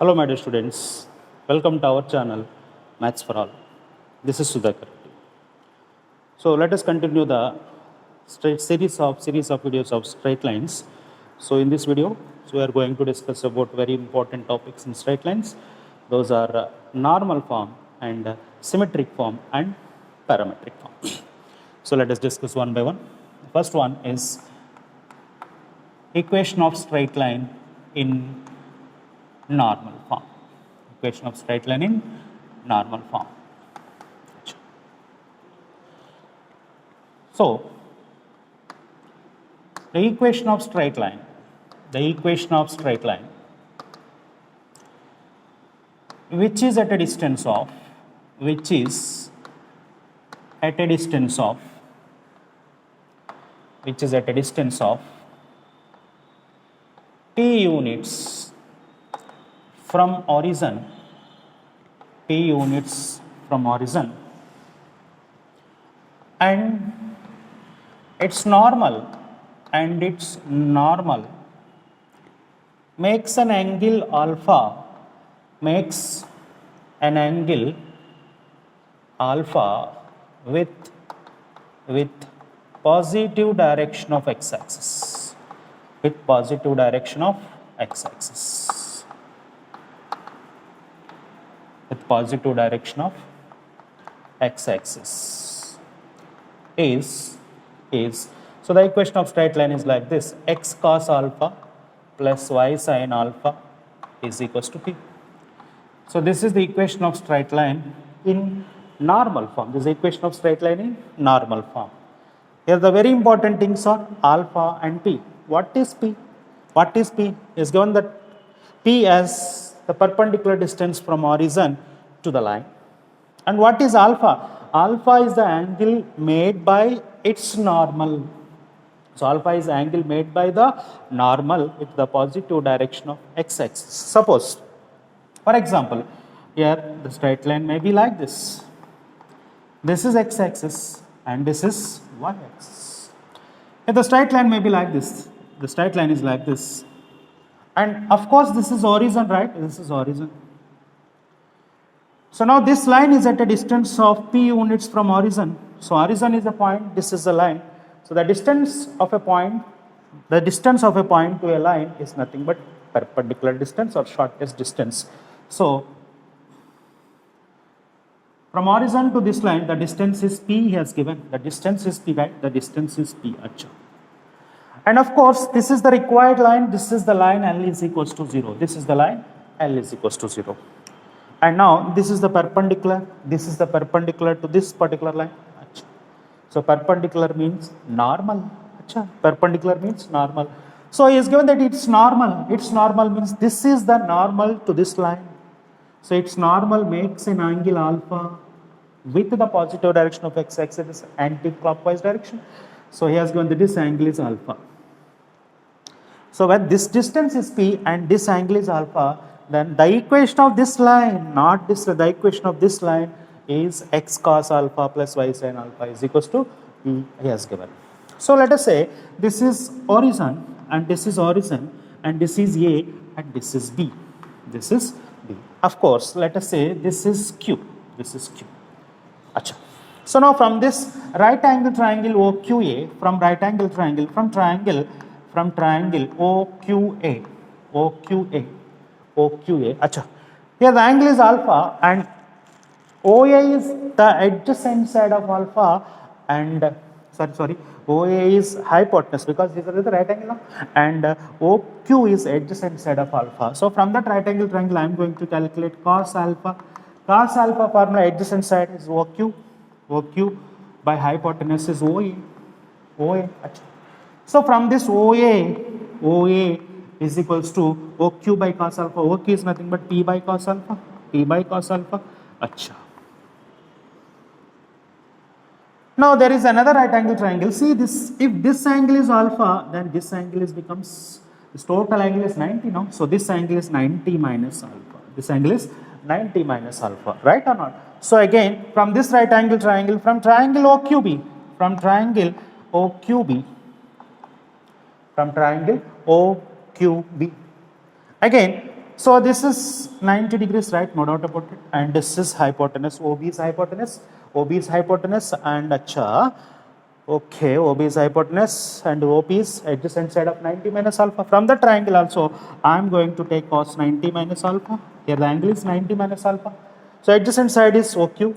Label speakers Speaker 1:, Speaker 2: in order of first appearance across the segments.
Speaker 1: Hello, my dear students. Welcome to our channel, Maths for All. This is Sudhakar. So let us continue the series of videos of straight lines. So in this video, we are going to discuss about very important topics in straight lines. Those are normal form and symmetric form and parametric form. So let us discuss one by one. The first one is equation of straight line in normal form. Equation of straight line in normal form. So, the equation of straight line, which is at a distance of, t units from origin, and its normal makes an angle alpha with positive direction of x-axis, is so the equation of straight line is like this: x cos alpha plus y sin alpha is equals to p. So this is the equation of straight line in normal form. This is the equation of straight line in normal form. Here the very important things are alpha and p. What is p? Is given that p as the perpendicular distance from origin to the line. And what is alpha? Alpha is the angle made by its normal. So alpha is the angle made by the normal with the positive direction of x-axis. Suppose, for example, here the straight line may be like this. This is x-axis and this is y-axis. If the straight line may be like this, the straight line is like this, and of course this is origin, right? This is origin. So now this line is at a distance of p units from origin. So origin is a point, this is a line. So the distance of a point to a line is nothing but perpendicular distance or shortest distance. So from origin to this line, the distance is p, he has given. The distance is p, right? The distance is p. Achha. And of course, this is the required line. This is the line L is equals to 0. This is the line L is equals to 0. And now this is the perpendicular. This is the perpendicular to this particular line. Achha. So perpendicular means normal. Achha. Perpendicular means normal. So he is given that it's normal. Its normal means this is the normal to this line. So its normal makes an angle alpha with the positive direction of x-axis, anti-clockwise direction. So he has given that this angle is alpha. So when this distance is p and this angle is alpha, then the equation of this line, the equation of this line is x cos alpha plus y sin alpha is equals to p, he has given. So let us say this is origin and this is origin and this is A and this is B. This is B. Of course, let us say this is Q. Achha. So now from this right angle triangle OQA, from triangle OQA. Achha. Here the angle is alpha and OA is the adjacent side of alpha and OA is hypotenuse because these are the right angle now, and OQ is adjacent side of alpha. So from that right angle triangle I am going to calculate cos alpha. Cos alpha formula adjacent side is OQ by hypotenuse is OA. Achha. So from this OA is equals to OQ by cos alpha. OQ is nothing but P by cos alpha. Achha. Now there is another right angle triangle. See this, if this angle is alpha, then this angle becomes, this total angle is 90 now. So this angle is 90 minus alpha. This angle is 90 minus alpha, right or not? So again, from this right angle triangle, from triangle OQB, again So this is 90 degrees, right? No doubt about it. And this is hypotenuse. OB is hypotenuse. OB is hypotenuse and acha. Okay, OB is hypotenuse and OP is adjacent side of 90 minus alpha. From the triangle also, I am going to take cos 90 minus alpha. Here the angle is 90 minus alpha. So adjacent side is OQ.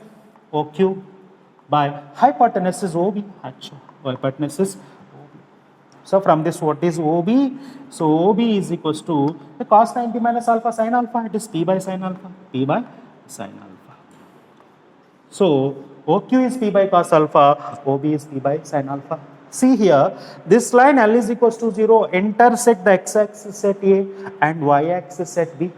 Speaker 1: OQ by hypotenuse is OB. Acha. Hypotenuse is OB. So from this, what is OB? So OB is equals to the cos 90 minus alpha sin alpha. It is P by sin alpha. P by sin alpha. So OQ is P by cos alpha, OB is P by sin alpha. See here, this line L is equals to 0 intersect the x-axis at A and y-axis at B.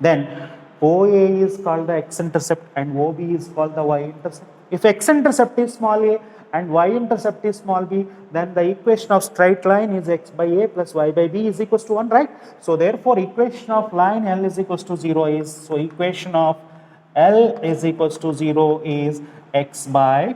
Speaker 1: Then OA is called the x-intercept and OB is called the y-intercept. If x-intercept is small a and y-intercept is small b, then the equation of straight line is x by a plus y by b is equals to 1, right? So therefore, equation of line L is equals to 0 is, so equation of L is equals to 0 is x by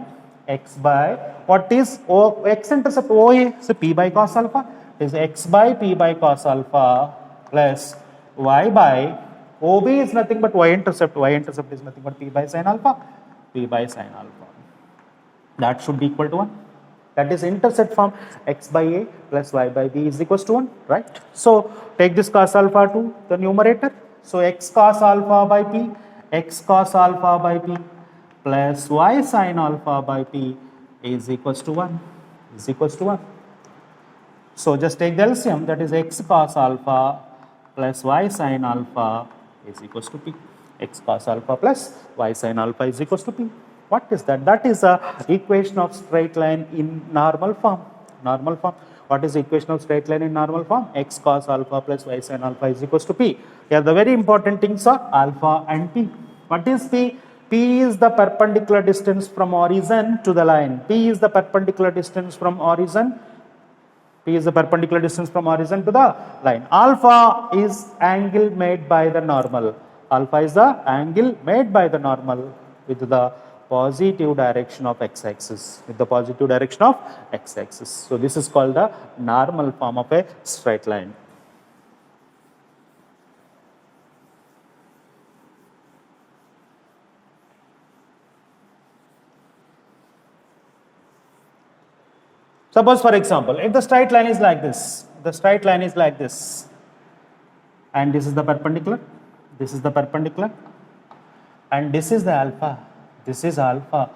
Speaker 1: what is x-intercept OA? So P by cos alpha is x by P by cos alpha plus y by OB is nothing but y-intercept. Y-intercept is nothing but P by sin alpha. P by sin alpha. That should be equal to 1. That is intercept form x by a plus y by b is equals to 1, right? So take this cos alpha to the numerator. So x cos alpha by p, x cos alpha by p plus y sin alpha by p is equals to 1. Is equals to 1. So just take the LCM, that is x cos alpha plus y sin alpha is equals to p. X cos alpha plus y sin alpha is equals to p. What is that? That is a equation of straight line in normal form. Normal form. What is the equation of straight line in normal form? X cos alpha plus y sin alpha is equals to p. Here the very important things are alpha and p. What is p? P is the perpendicular distance from origin to the line. P is the perpendicular distance from origin. P is the perpendicular distance from origin to the line. Alpha is angle made by the normal. Alpha is the angle made by the normal with the positive direction of x-axis. With the positive direction of x-axis. So this is called the normal form of a straight line. Suppose for example, if the straight line is like this, the straight line is like this, and this is the perpendicular, this is the perpendicular, and this is the alpha, this is alpha.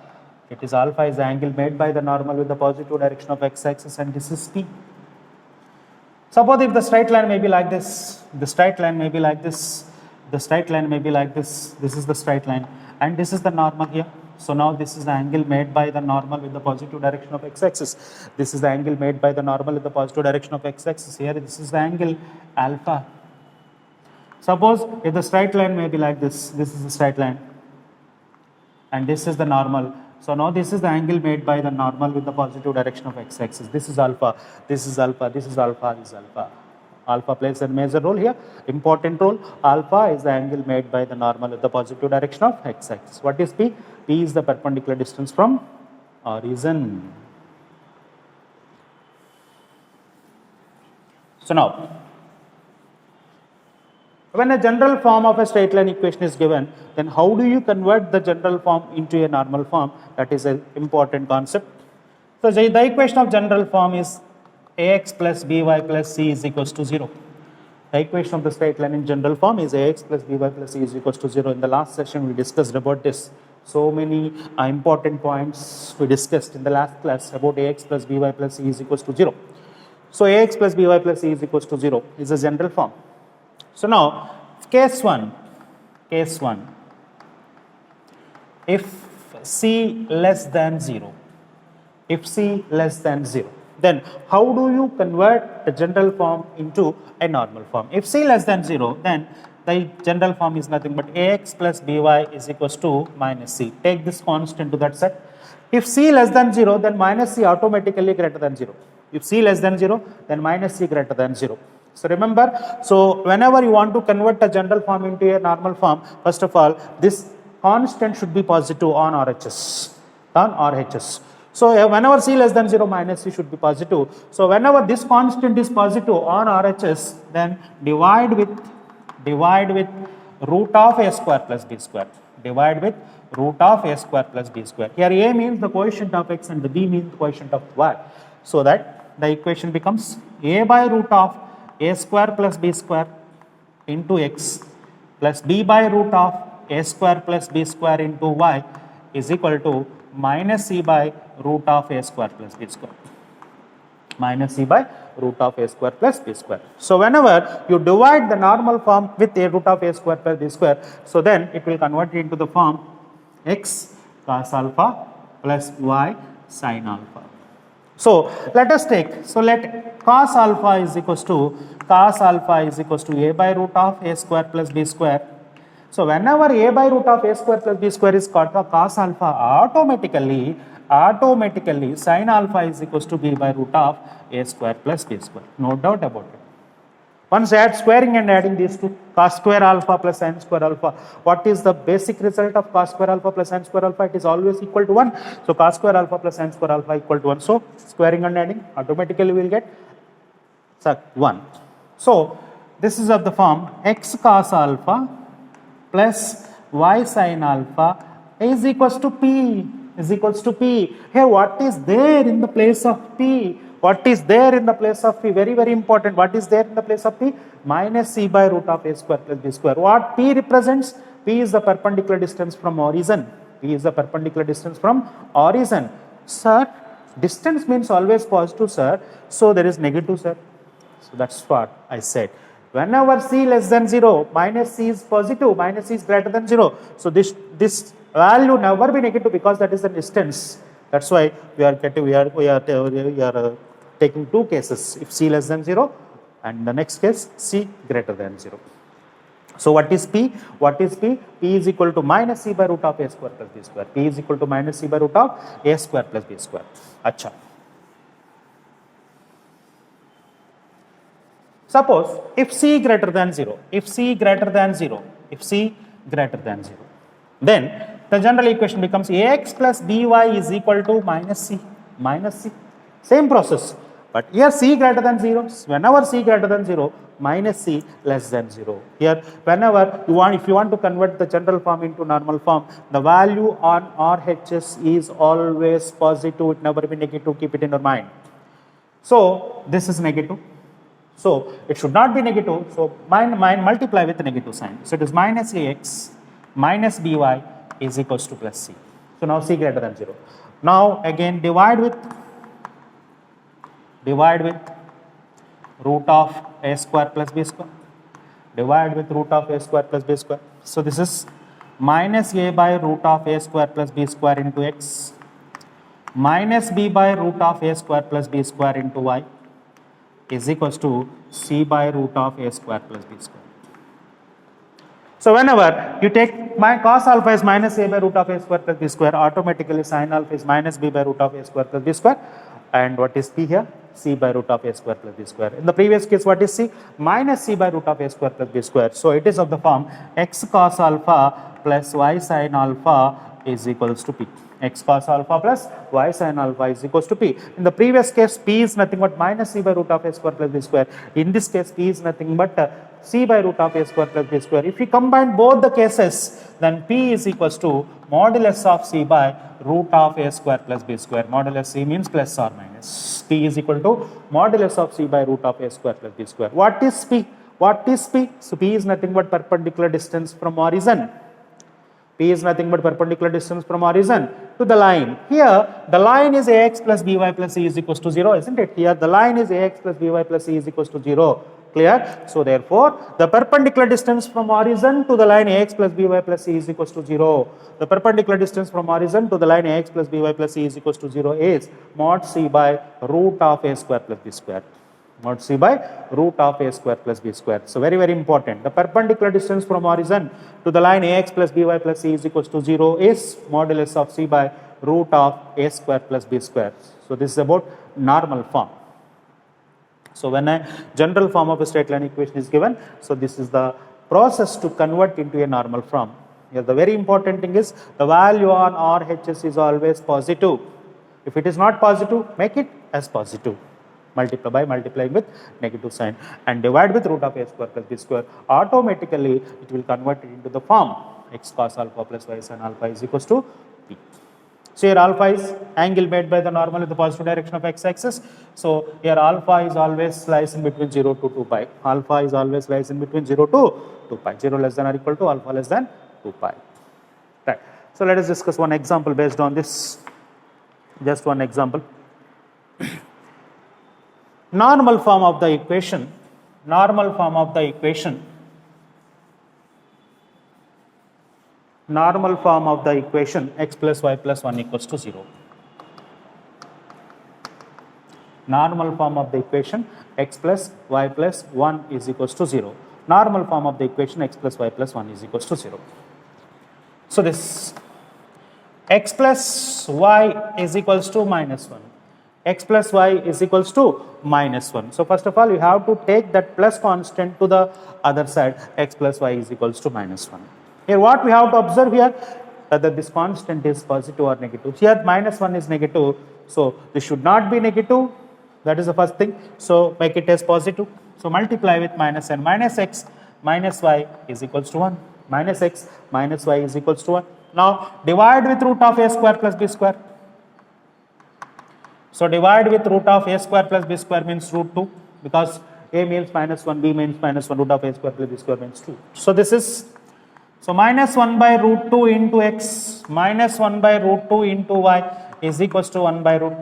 Speaker 1: It is alpha is the angle made by the normal with the positive direction of x-axis, and this is p. Suppose if the straight line may be like this, the straight line may be like this, the straight line may be like this is the straight line, and this is the normal here. So now this is the angle made by the normal with the positive direction of x-axis. This is the angle made by the normal with the positive direction of x-axis. Here this is the angle alpha. Suppose if the straight line may be like this is the straight line and this is the normal. So now this is the angle made by the normal with the positive direction of x-axis. This is alpha, this is alpha, this is alpha, this is alpha. Alpha plays a major role here, important role. Alpha is the angle made by the normal with the positive direction of x-axis. What is P? P is the perpendicular distance from origin. So now, when a general form of a straight line equation is given, then how do you convert the general form into a normal form? That is an important concept. So the equation of general form is ax plus by plus c is equals to 0. The equation of the straight line in general form is ax plus by plus c is equals to 0. In the last session we discussed about this. So many important points we discussed in the last class about ax plus by plus c is equals to 0. So ax plus by plus c is equals to 0 is a general form. So now case 1, if c less than 0, if c less than 0, then how do you convert the general form into a normal form? If c less than 0, then the general form is nothing but ax plus by is equals to minus c. Take this constant to that side. If c less than 0, then minus c automatically greater than 0. If c less than 0, then minus c greater than 0. So remember, so whenever you want to convert a general form into a normal form, first of all, this constant should be positive on RHS. On RHS. So whenever c less than 0, minus c should be positive. So whenever this constant is positive on RHS, then divide with divide with root of a square plus b square. Divide with root of a square plus b square. Here a means the coefficient of x and the b means the coefficient of y. So that the equation becomes a by root of a square plus b square into x plus b by root of a square plus b square into y is equal to minus c by root of a square plus b square. Minus c by root of a square plus b square. So whenever you divide the normal form with a root of a square plus b square, so then it will convert into the form x cos alpha plus y sin alpha. So let us take, so let cos alpha is equals to a by root of a square plus b square. So whenever a by root of a square plus b square is cos alpha, automatically sin alpha is equals to b by root of a square plus b square. No doubt about it. Once add squaring and adding these two, cos square alpha plus sin square alpha, what is the basic result of cos square alpha plus sin square alpha? It is always equal to 1. So cos square alpha plus sin square alpha equal to 1. So squaring and adding, automatically we will get 1. So this is of the form x cos alpha plus y sin alpha is equals to p. Here what is there in the place of p? What is there in the place of p? Very, very important. What is there in the place of p? Minus c by root of a square plus b square. What p represents? P is the perpendicular distance from origin. Sir, distance means always positive, sir. So there is negative, sir. So that's what I said. Whenever c less than 0, minus c is positive, minus c is greater than 0. So this value never be negative because that is the distance. That's why we are taking two cases, if c less than 0 and the next case c greater than 0. So what is p? P is equal to minus c by root of a square plus b square. P is equal to minus c by root of a square plus b square. Acha. Suppose if c greater than 0, then the general equation becomes ax plus by is equal to minus c. Same process, but here c greater than 0. Whenever c greater than 0, minus c less than 0. Here, whenever you want, if you want to convert the general form into normal form, the value on RHS is always positive. It never be negative. Keep it in your mind. So this is negative. So it should not be negative. So multiply with the negative sign. So it is minus ax minus by is equals to plus c. So now c greater than 0. Now again divide with root of a square plus b square. So this is minus a by root of a square plus b square into x minus b by root of a square plus b square into y is equals to c by root of a square plus b square. So whenever you take my cos alpha is minus a by root of a square plus b square, automatically sin alpha is minus b by root of a square plus b square. And what is p here? C by root of a square plus b square. In the previous case, what is c? Minus c by root of a square plus b square. So it is of the form x cos alpha plus y sin alpha is equals to p. X cos alpha plus y sin alpha is equals to p. In the previous case, p is nothing but minus c by root of a square plus b square. In this case, p is nothing but c by root of a square plus b square. If we combine both the cases, then p is equals to modulus of c by root of a square plus b square. Modulus c means plus or minus. P is equal to modulus of c by root of a square plus b square. What is p? So p is nothing but perpendicular distance from origin. P is nothing but perpendicular distance from origin to the line. Here, the line is ax plus by plus c is equals to 0, isn't it? Here, the line is ax plus by plus c is equals to 0. Clear? So, therefore, the perpendicular distance from origin to the line ax plus by plus c is equals to 0. The perpendicular distance from origin to the line ax plus by plus c is equals to 0 is mod c by root of a square plus b square. Mod c by root of a square plus b square. So very, very important. The perpendicular distance from origin to the line ax plus by plus c is equals to 0 is modulus of c by root of a square plus b square. So this is about normal form. So when a general form of a straight line equation is given, so this is the process to convert into a normal form. Here the very important thing is the value on RHS is always positive. If it is not positive, make it as positive. multiply by multiplying with negative sign and divide with root of a square plus b square, automatically it will convert it into the form x cos alpha plus y sin alpha is equals to p. So here alpha is angle made by the normal in the positive direction of x-axis. So here alpha is always lies in between 0 to 2 pi. Alpha is always lies in between 0 to 2 pi. 0 less than or equal to alpha less than 2 pi. Right. So let us discuss one example based on this. Just one example. Normal form of the equation. Normal form of the equation. Normal form of the equation x plus y plus 1 equals to 0. Normal form of the equation x plus y plus 1 is equals to 0. Normal form of the equation x plus y plus 1 is equals to 0. So this x plus y is equals to minus 1. X plus y is equals to minus 1. So first of all, you have to take that plus constant to the other side. X plus y is equals to minus 1. Here what we have to observe here, whether this constant is positive or negative. Here minus 1 is negative, so this should not be negative. That is the first thing. So make it as positive. So multiply with minus and minus x minus y is equals to 1. Minus x minus y is equals to 1. Now divide with root of a square plus b square. So divide with root of a square plus b square means root 2, because a means minus 1, b means minus 1, root of a square plus b square means 2. So this is, so minus 1 by root 2 into x minus 1 by root 2 into y is equals to 1 by root.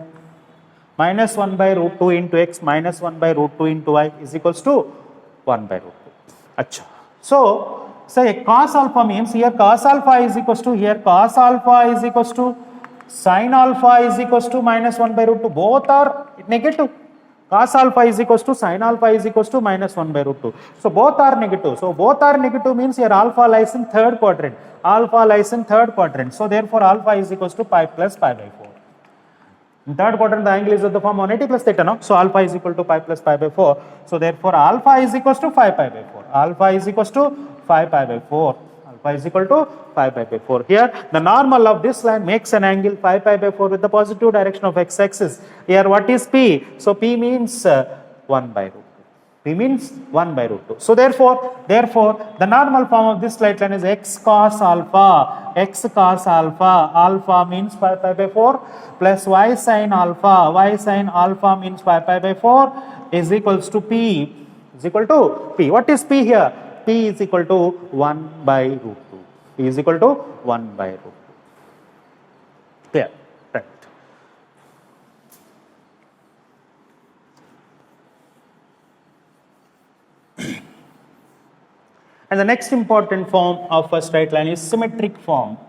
Speaker 1: Minus 1 by root 2 into x minus 1 by root 2 into y is equals to 1 by root 2. Achha. So say cos alpha means here cos alpha is equals to, here cos alpha is equals to sin alpha is equals to minus 1 by root 2. Both are negative. Cos alpha is equals to sin alpha is equals to minus 1 by root 2. So both are negative. So both are negative means here alpha lies in third quadrant. Alpha lies in third quadrant. So therefore alpha is equals to pi plus pi by 4. In third quadrant the angle is of the form 180 plus theta, no? So alpha is equal to pi plus pi by 4. So therefore alpha is equals to 5 pi by 4. Alpha is equals to 5 pi by 4. Alpha is equal to 5 pi by 4. Here the normal of this line makes an angle 5 pi by 4 with the positive direction of x-axis. Here what is p? So p means 1 by root 2. P means 1 by root 2. So therefore the normal form of this straight line is x cos alpha. X cos alpha. Alpha means 5 pi by 4 plus y sin alpha. Y sin alpha means 5 pi by 4 is equals to p. Is equal to p. What is p here? P is equal to 1 by root 2. P is equal to 1 by root 2. Clear? Right. And the next important form of a straight line is symmetric form.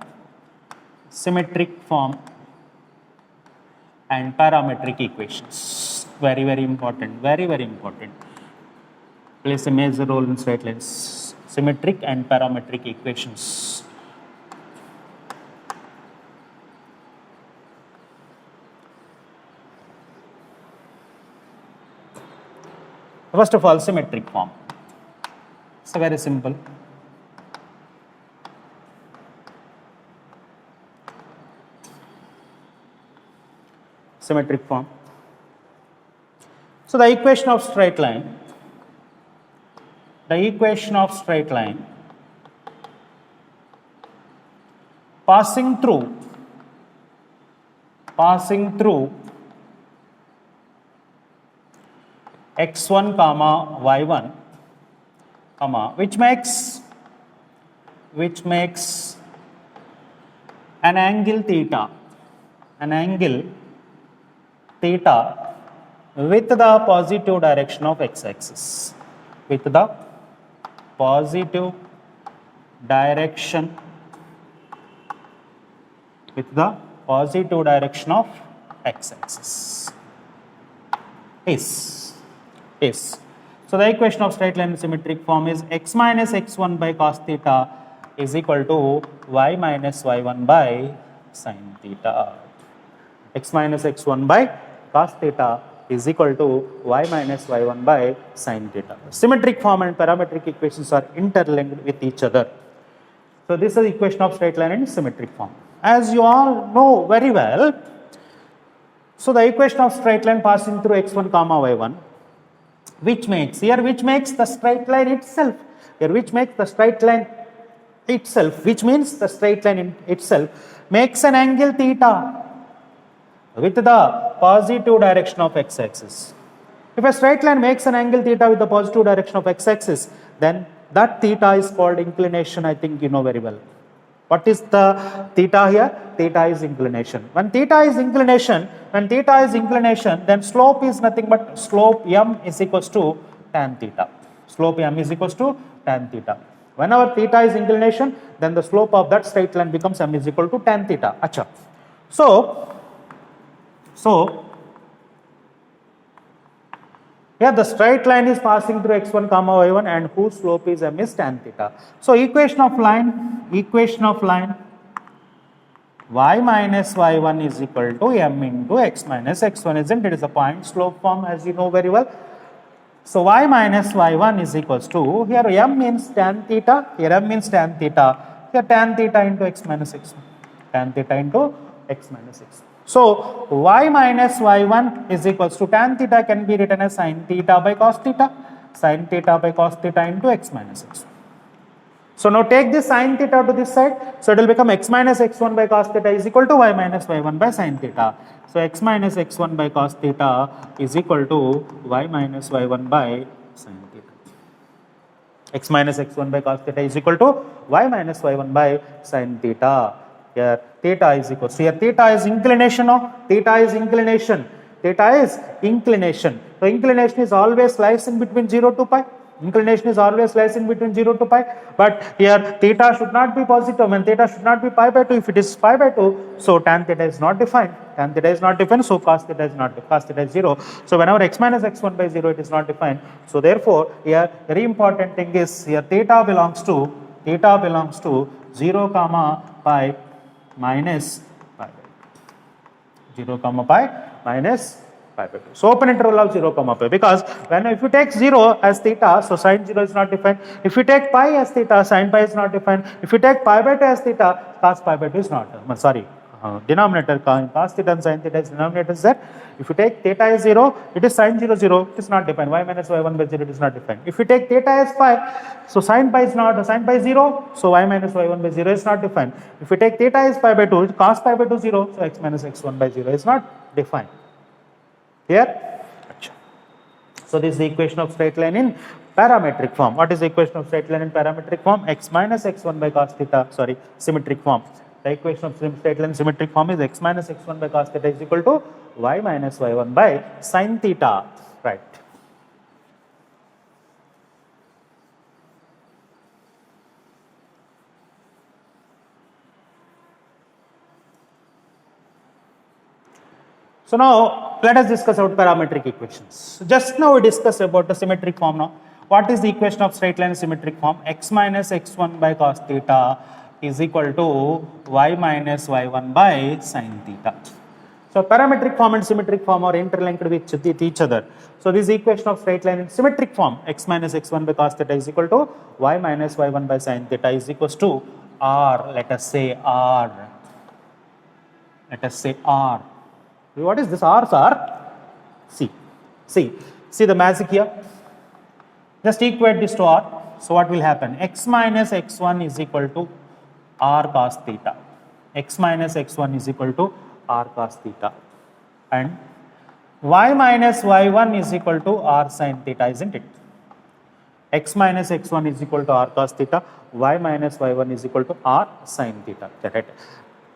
Speaker 1: Symmetric form and parametric equations. Very, very important. Very, very important. Plays a major role in straight lines. Symmetric and parametric equations. First of all, symmetric form. It's very simple. Symmetric form. So the equation of straight line. The equation of straight line passing through x1 comma y1 comma which makes an angle theta with the positive direction of x-axis, with the positive direction of x-axis is. So the equation of straight line symmetric form is x minus x1 by cos theta is equal to y minus y1 by sin theta. X minus x1 by cos theta is equal to y minus y1 by sin theta. Symmetric form and parametric equations are interlinked with each other. So this is the equation of straight line in symmetric form. As you all know very well, So the equation of straight line passing through x1 comma y1, which makes the straight line itself, which means the straight line itself makes an angle theta with the positive direction of x-axis. If a straight line makes an angle theta with the positive direction of x-axis, then that theta is called inclination. I think you know very well. What is the theta here? Theta is inclination. When theta is inclination, then slope is nothing but slope m is equals to tan theta. Slope m is equals to tan theta. Whenever theta is inclination, then the slope of that straight line becomes m is equal to tan theta. Acha. So here the straight line is passing through x1 comma y1 and whose slope is m is tan theta. So equation of line y minus y1 is equal to m into x minus x1, isn't it? It is a point slope form, as you know very well. So y minus y1 is equals to, here m means tan theta, here tan theta into x minus x1, tan theta into x minus x1. So y minus y1 is equals to tan theta can be written as sin theta by cos theta into x minus x1. So now take this sin theta to this side, so it will become x minus x1 by cos theta is equal to y minus y1 by sin theta. So x minus x1 by cos theta is equal to y minus y1 by sin theta. X minus x1 by cos theta is equal to y minus y1 by sin theta. Here theta is equal to, here theta is inclination. So inclination is always lies in between 0 to pi. But here theta should not be positive and theta should not be pi by 2. If it is pi by 2, so tan theta is not defined. So cos theta is 0. So whenever x minus x1 by 0, it is not defined. So therefore here very important thing is, here theta belongs to 0 comma pi minus pi by 2. 0 comma pi minus pi by 2. So open interval of 0 comma pi, because if you take 0 as theta, so sin 0 is not defined. If you take pi as theta, sin pi is not defined. If you take pi by 2 as theta, cos pi by 2 is not, denominator cos theta and sin theta is denominator is there. If you take theta as 0, it is sin 0 0, it is not defined. Y minus y1 by 0, it is not defined. If you take theta as pi, so sin pi is 0, so y minus y1 by 0 is not defined. If you take theta as pi by 2, cos pi by 2 0, so x minus x1 by 0 is not defined. Here? So this is the equation of straight line in parametric form. What is the equation of straight line in parametric form? X minus x1 by cos theta, symmetric form. The equation of straight line symmetric form is x minus x1 by cos theta is equal to y minus y1 by sin theta. Right. So now let us discuss about parametric equations. So just now we discussed about the symmetric form. Now what is the equation of straight line symmetric form? X minus x1 by cos theta is equal to y minus y1 by sin theta. So parametric form and symmetric form are interlinked with each other. So this equation of straight line in symmetric form, x minus x1 by cos theta is equal to y minus y1 by sin theta is equals to r. Let us say r. What is this? R's are? See the magic here. Just equate this to r. So what will happen? X minus x1 is equal to r cos theta. X minus x1 is equal to r cos theta. And y minus y1 is equal to r sin theta, isn't it? X minus x1 is equal to r cos theta. Y minus y1 is equal to r sin theta. Right?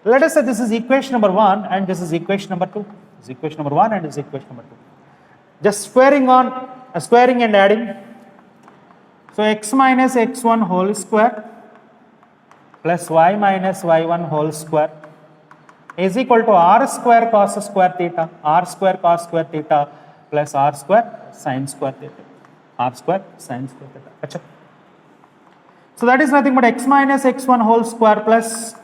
Speaker 1: Let us say this is equation number 1 and this is equation number 2. This is equation number 1 and this is equation number 2. Just squaring and adding. So x minus x1 whole square plus y minus y1 whole square is equal to r square cos square theta, r square cos square theta plus r square sin square theta. Achha. So that is nothing but x minus x1 whole square plus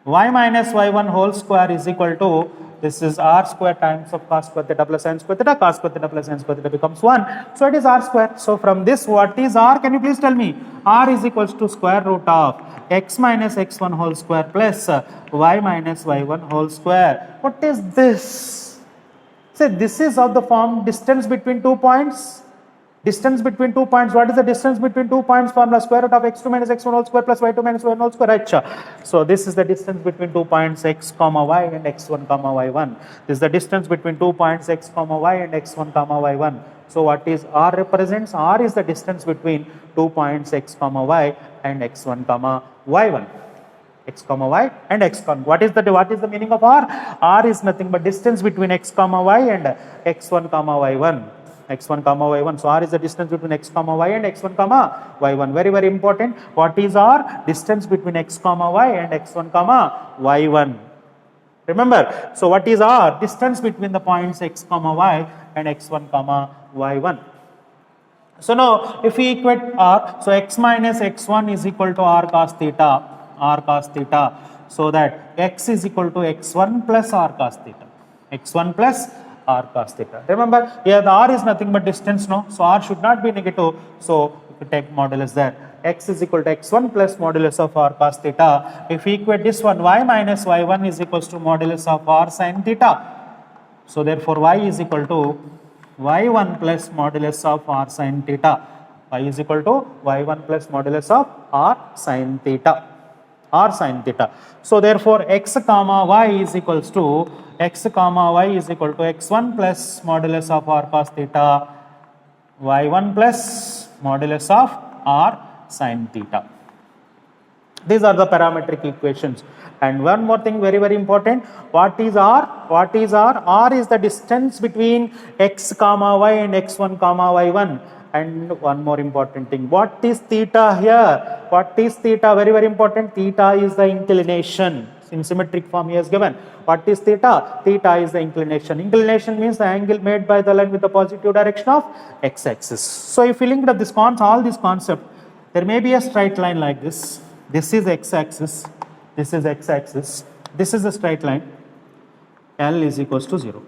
Speaker 1: y minus y1 whole square is equal to, this is r square times of cos square theta plus sin square theta. Cos square theta plus sin square theta becomes 1. So it is r square. So from this, what is r? Can you please tell me? R is equals to square root of x minus x1 whole square plus y minus y1 whole square. What is this? So this is of the form distance between 2 points. Distance between 2 points. What is the distance between 2 points? Formula square root of x2 minus x1 whole square plus y2 minus y1 whole square. Right. So this is the distance between 2 points x comma y and x1 comma y1. This is the distance between 2 points x comma y and x1 comma y1. So what is R represents? R is the distance between 2 points x comma y and x1 comma y1. X comma y and x comma. What is the meaning of R? R is nothing but distance between x comma y and x1 comma y1. X1 comma y1. So R is the distance between x comma y and x1 comma y1. Very, very important. What is R? Distance between x comma y and x1 comma y1. Remember. So what is R? Distance between the points x comma y and x1 comma y1. So now if we equate R, so x minus x1 is equal to R cos theta. R cos theta. So that x is equal to x1 plus R cos theta. X1 plus R cos theta. Remember, here the R is nothing but distance, no? So R should not be negative. So if you take modulus there, x is equal to x1 plus modulus of R cos theta. If we equate this one, y minus y1 is equals to modulus of R sin theta. So therefore y is equal to y1 plus modulus of R sin theta. Y is equal to y1 plus modulus of R sin theta. R sin theta. So therefore x comma y is equals to x1 plus modulus of R cos theta, y1 plus modulus of R sin theta. These are the parametric equations. And one more thing, very, very important. What is R? What is R? R is the distance between x comma y and x1 comma y1. And one more important thing, what is theta here? What is theta? Very, very important. Theta is the inclination. In symmetric form he has given. What is theta? Theta is the inclination. Inclination means the angle made by the line with the positive direction of x-axis. So if you link up this all these concepts, there may be a straight line like this. This is x-axis. This is x-axis. This is a straight line. L is equals to 0.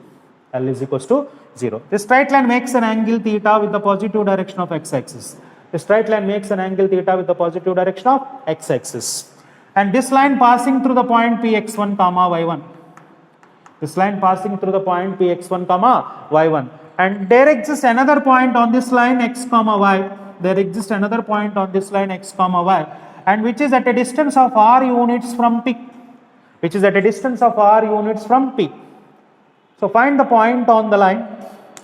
Speaker 1: L is equals to 0. The straight line makes an angle theta with the positive direction of x-axis. The straight line makes an angle theta with the positive direction of x-axis. And this line passing through the point px1 comma y1. This line passing through the point px1 comma y1. And there exists another point on this line x comma y. There exists another point on this line x comma y. And which is at a distance of r units from P. Which is at a distance of r units from P. So find the point on the line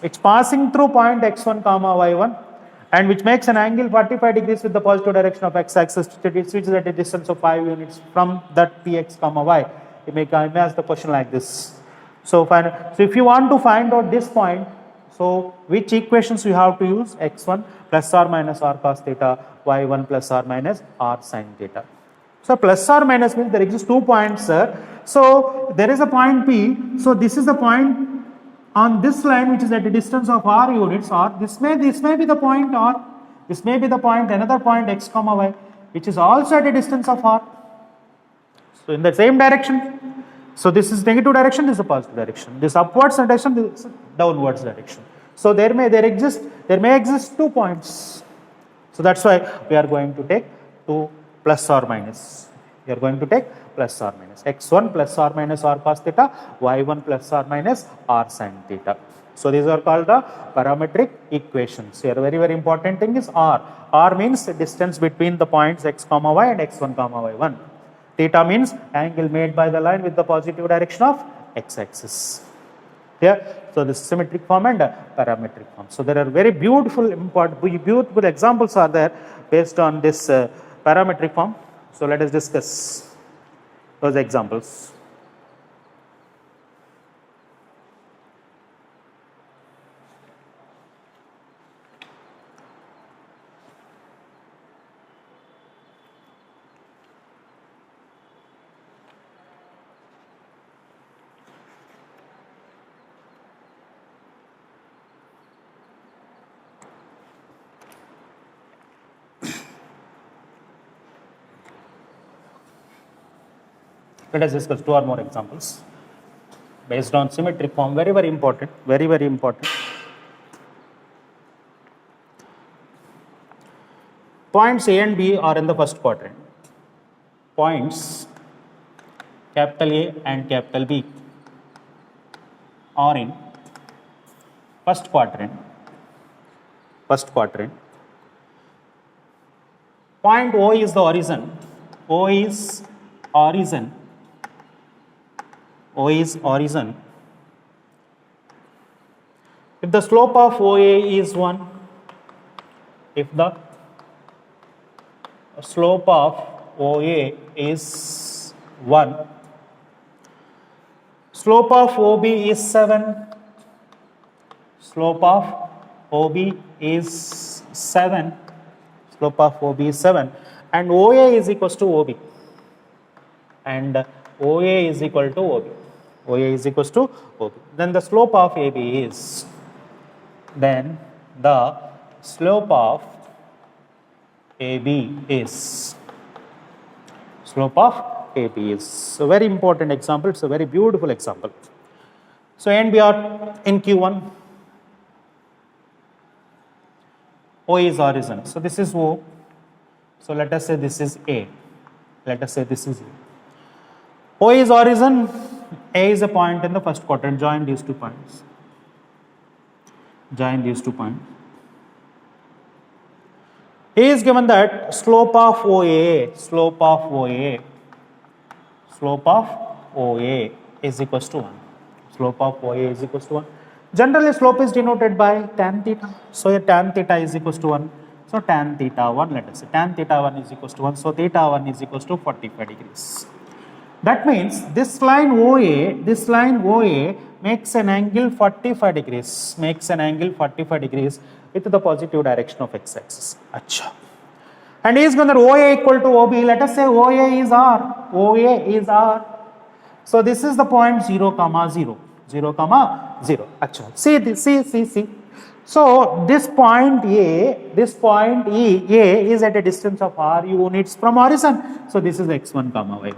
Speaker 1: which passing through point x1 comma y1 and which makes an angle 45 degrees with the positive direction of x-axis, which is at a distance of 5 units from that px comma y. You may ask the question like this. So if you want to find out this point, so which equations you have to use? X1 plus or minus r cos theta, y1 plus or minus r sin theta. So plus or minus means there exist 2 points, sir. So there is a point P. So this is the point on this line which is at a distance of r units, or this may be the point, or this may be the point, another point x comma y, which is also at a distance of r. So in the same direction. So this is negative direction, this is a positive direction. This upwards direction, this is downwards direction. So there may exist 2 points. So that's why we are going to take 2 plus or minus. We are going to take plus or minus. X1 plus or minus r cos theta, y1 plus or minus r sin theta. So these are called the parametric equations. Here very, very important thing is r. R means the distance between the points x comma y and x1 comma y1. Theta means angle made by the line with the positive direction of x-axis. Here, so this symmetric form and parametric form. So there are very beautiful examples are there based on this parametric form. So let us discuss those examples. Let us discuss 2 or more examples based on symmetric form. Very, very important. Very, very important. Points A and B are in the first quadrant. Points capital A and capital B are in first quadrant, point O is the origin, O is origin. If the slope of OA is 1, if the slope of OA is 1, slope of OB is 7, slope of OB is 7, slope of OB is 7, and OA is equals to OB, and OA is equal to OB, OA is equals to OB. Then the slope of AB is, then the slope of AB is, slope of AB is a very important example. It's a very beautiful example. So A and B are in Q1. O is origin. So this is O. So let us say this is A. Let us say this is A. O is origin. A is a point in the first quadrant. Join these 2 points. Join these 2 points. A is given that slope of OA is equals to 1. Slope of OA is equals to 1. Generally, slope is denoted by tan theta. So, a tan theta is equals to 1. So, tan theta 1, let us say tan theta 1 is equals to 1. So, theta 1 is equals to 45 degrees. That means this line OA makes an angle 45 degrees, with the positive direction of x-axis. Achha. And he is going to OA equal to OB. Let us say OA is R. So this is the point 0, 0. Achha. See. So this point A is at a distance of R units from horizon. So this is x1, y1.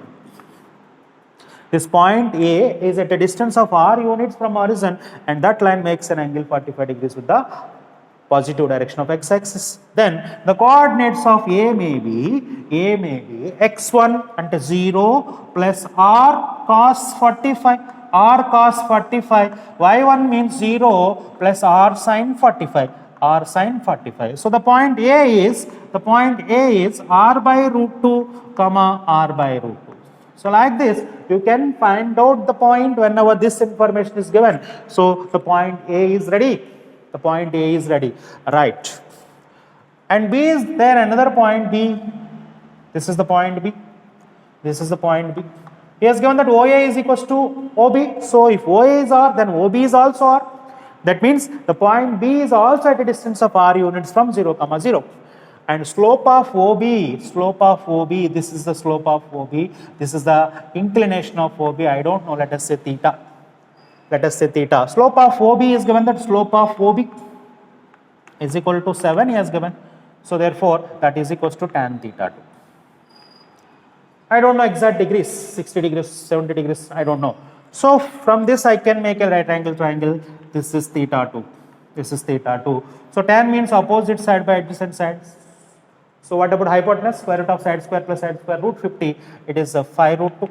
Speaker 1: This point A is at a distance of R units from horizon, and that line makes an angle 45 degrees with the positive direction of x-axis. Then the coordinates of A may be x1 and 0 plus R cos 45, y1 means 0 plus R sin 45. So the point A is R by root 2, R by root 2. So like this, you can find out the point whenever this information is given. So the point A is ready. Right. And B is there another point B. This is the point B. He has given that OA is equals to OB. So if OA is R, then OB is also R. That means the point B is also at a distance of R units from 0, 0. And slope of OB, this is the slope of OB, this is the inclination of OB, I don't know, let us say theta. Slope of OB is given that slope of OB is equal to 7, he has given. So therefore, that is equals to tan theta 2. I don't know exact degrees, 60 degrees, 70 degrees, I don't know. So from this I can make a right angle triangle. This is theta 2. So tan means opposite side by adjacent sides. So what about hypotenuse? Square root of side square plus side square root 50. It is 5 root 2.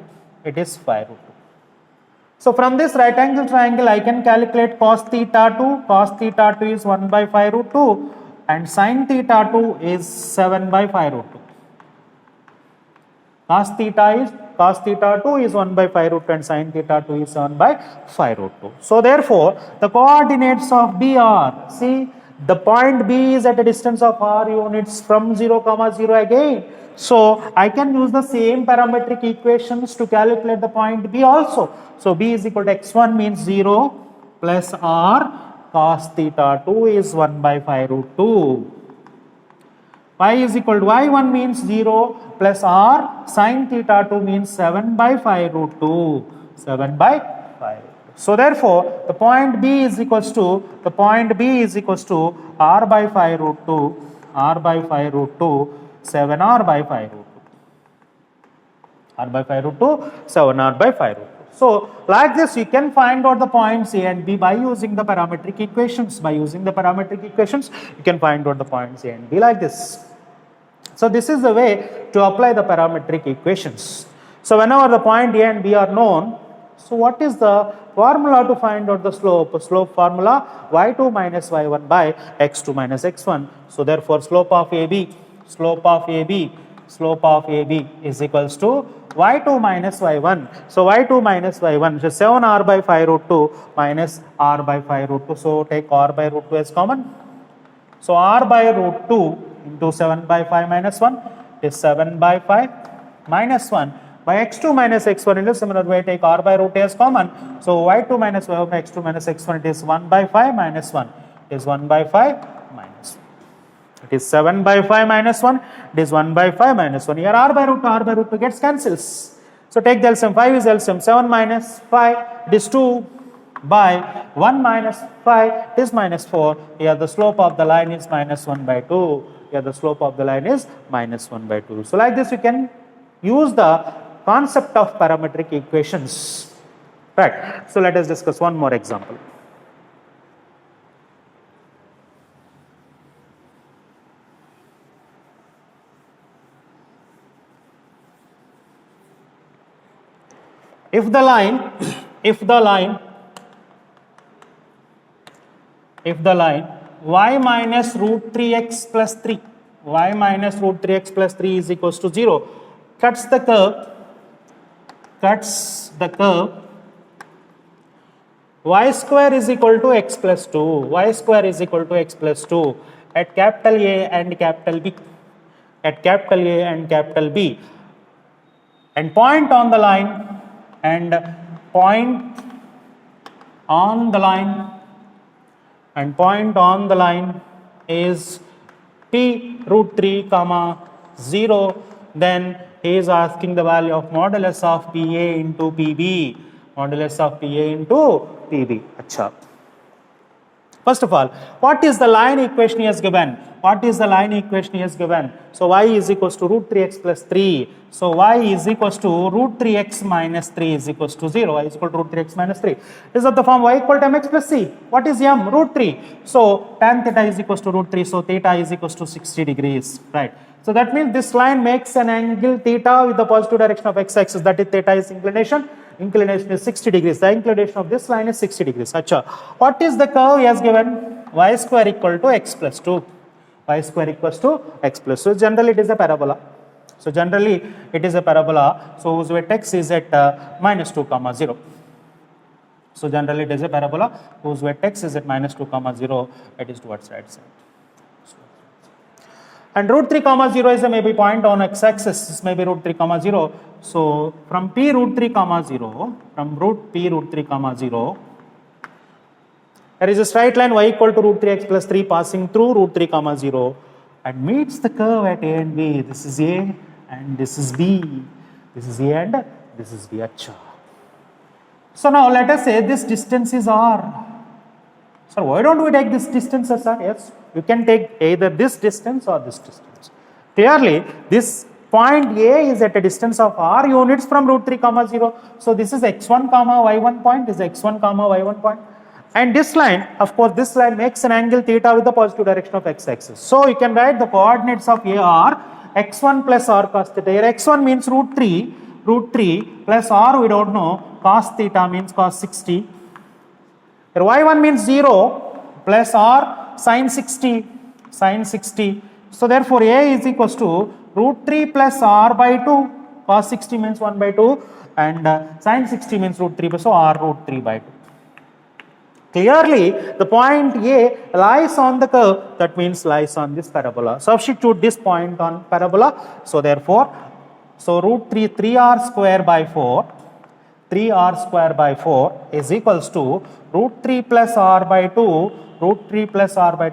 Speaker 1: So from this right angle triangle, I can calculate cos theta 2. Cos theta 2 is 1 by 5 root 2. And sin theta 2 is 7 by 5 root 2. Cos theta 2 is 1 by 5 root 2 and sin theta 2 is 7 by 5 root 2. So therefore, the coordinates of B are, see, the point B is at a distance of R units from 0, 0 again. So I can use the same parametric equations to calculate the point B also. So B is equal to x1 means 0 plus R cos theta 2 is 1 by 5 root 2. Y is equal to y1 means 0 plus R sin theta 2 means 7 by 5 root 2. So therefore, the point B is equals to R by 5 root 2, 7R by 5 root 2, 7R by 5 root 2. So like this, you can find out the points A and B by using the parametric equations. You can find out the points A and B like this. So this is the way to apply the parametric equations. So whenever the point A and B are known, So what is the formula to find out the slope? Slope formula y2 minus y1 by x2 minus x1. So therefore slope of AB is equals to y2 minus y1. So y2 minus y1, so 7r by 5 root 2 minus r by 5 root 2. So take r by root 2 as common. So r by root 2 into 7 by 5 minus 1 is 7 by 5 minus 1 by x2 minus x1. In a similar way, take r by root as common. So y2 minus y1 by x2 minus x1, it is 1 by 5 minus 1 is 1 by 5 minus 1. It is 7 by 5 minus 1, it is 1 by 5 minus 1. Here r by root 2 gets cancels. So take the LCM, 5 is LCM, 7 minus 5, it is 2 by 1 minus 5, it is minus 4. Here the slope of the line is minus 1 by 2. Here the slope of the line is minus 1 by 2. So like this you can use the concept of parametric equations. Right. So let us discuss one more example. If the line y minus root 3x plus 3 is equals to 0 cuts the curve y square is equal to x plus 2 at capital A and capital B, and point on the line is p root 3 comma 0, then he is asking the value of modulus of PA into PB. Achha. First of all, what is the line equation he has given? So y is equals to root 3x plus 3. So y is equals to root 3x minus 3 is equals to 0. Y is equal to root 3x minus 3. Is of the form y equal to mx plus c. What is m? Root 3. So tan theta is equals to root 3. So theta is equals to 60 degrees. Right. So that means this line makes an angle theta with the positive direction of x-axis. That is theta is inclination. Inclination is 60 degrees. The inclination of this line is 60 degrees. Achha. What is the curve he has given? Y square equal to x plus 2. So generally it is a parabola. So whose vertex is at minus 2 comma 0. So generally it is a parabola whose vertex is at minus 2 comma 0. It is towards right side. And root 3 comma 0 is a maybe point on x-axis. This may be root 3 comma 0. So from P root 3 comma 0, there is a straight line y equal to root 3x plus 3 passing through root 3 comma 0 and meets the curve at A and B. This is A and this is B. This is A and this is B. Achha. So now let us say this distance is R. So why don't we take this distance as R? Yes, you can take either this distance or this distance. Clearly, this point A is at a distance of R units from root 3 comma 0. So this is x1 comma y1 point, and this line, of course, this line makes an angle theta with the positive direction of x-axis. So you can write the coordinates of A are x1 plus r cos theta. Here x1 means root 3 plus r we don't know, cos theta means cos 60. Here y1 means 0 plus r sin 60. So therefore A is equals to root 3 plus r by 2, cos 60 means 1 by 2 and sin 60 means root 3, so r root 3 by 2. Clearly, the point A lies on the curve, that means lies on this parabola. Substitute this point on parabola. So therefore, root 3r square by 4 is equals to root 3 plus r by 2,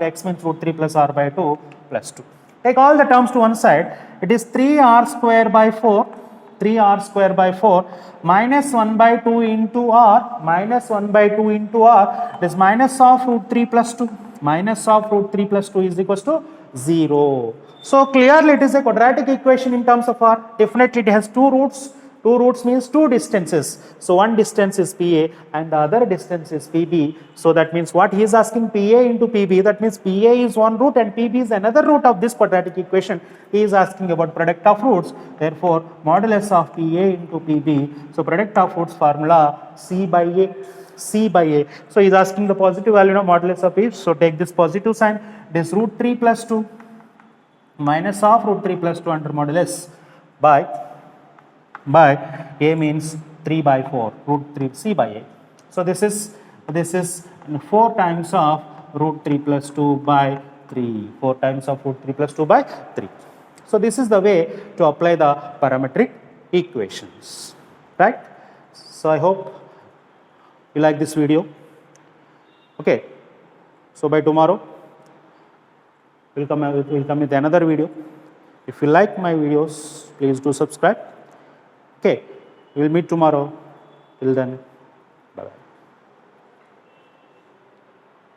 Speaker 1: x means root 3 plus r by 2 plus 2. Take all the terms to one side. It is 3r square by 4 minus 1 by 2 into r, this minus of root 3 plus 2 is equals to 0. So clearly it is a quadratic equation in terms of r. Definitely it has two roots Two roots means two distances. So one distance is PA and the other distance is PB. So that means what he is asking, PA into PB, that means PA is one root and PB is another root of this quadratic equation. He is asking about product of roots. Therefore, modulus of PA into PB. So product of roots formula C by A. C by A. So he is asking the positive value of modulus of P. So take this positive sign. This root 3 plus 2 minus of root 3 plus 2 under modulus by A means 3 by 4, root 3 C by A. So this is 4 times of root 3 plus 2 by 3, 4 times of root 3 plus 2 by 3. So this is the way to apply the parametric equations, right? So I hope you like this video. Okay, so by tomorrow we'll come with another video. If you like my videos, please do subscribe. Okay, we'll meet tomorrow. Till then,